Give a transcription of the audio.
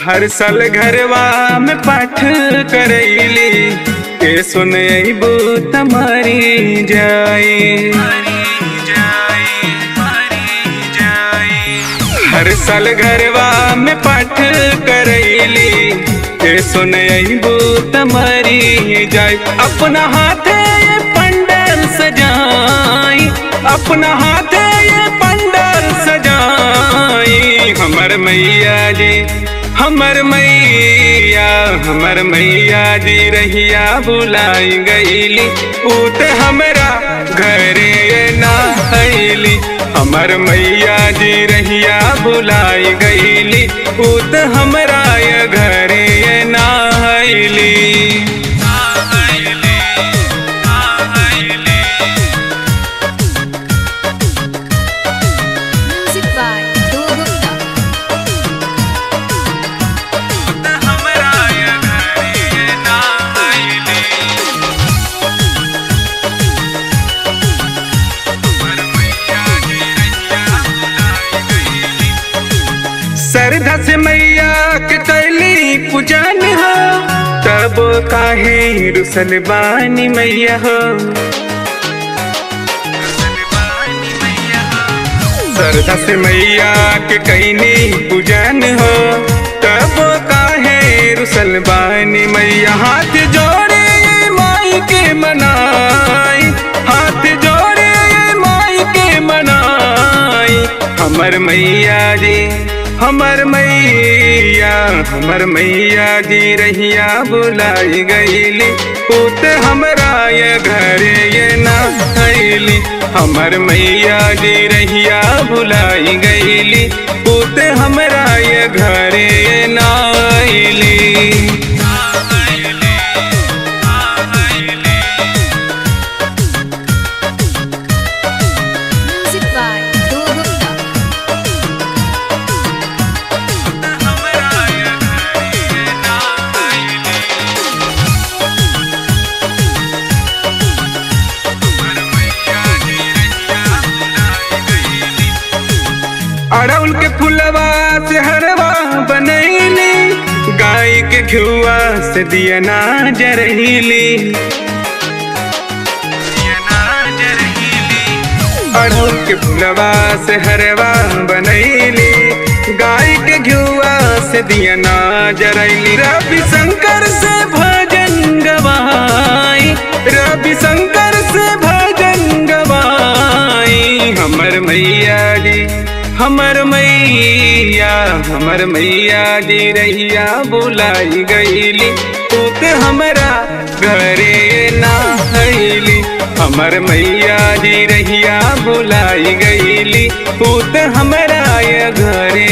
हर साल घरवा में पाठ करैली के सुनैबू तमारी जाई। हर साल घरवा में पाठ करैली के सुनैबू तमारी जाई। अपना हाथे ये पंडाल सजाई, अपना हाथे ये पंडाल सजाई। हमर मैया जी, हमर मैया, हमर मैया जी रहिया बुलाई गईली, ऊत हमरा घरे ना आईली। हमर मैया जी रहिया बुलाई गईली, ऊत हमरा घरे ना आईली। श्रद्धा से मैया के कैली पूजन हो, तब काहे रुसल बानी मैया हो। श्रद्धा से मैया के कैली पूजन हो, तब काहे रुसल बानी मैया। हाथ जोड़े माई के मनाई, हाथ जोड़े माई के मनाई। हमर मैया जी, हमर मैया, हमर मैया जी रहिया बुलाई गईली, पूत हमरा ये घरे ये ना आईली। हमर मैया जी रहिया बुलाई गईली, पूत हमरा ये घरे ये ना आईली। अड़उल के फुलवा से हरवा बनैली, गाय के घुआ से दिया ना जरहीली। अड़उल के फुलवा से हरवा बनैली, गाय के घुआ से दिया ना जरैली। रवि शंकर से भजन गवाई, रवि शंकर से भजन गवाई। हमर मैया जी, हमर मैया, हमर मैया जी रहिया बुलाई गईली, पूत हमरा घरे ना आईली। हमर मैया जी रहिया बुलाई गईली, पूत हमरा घरे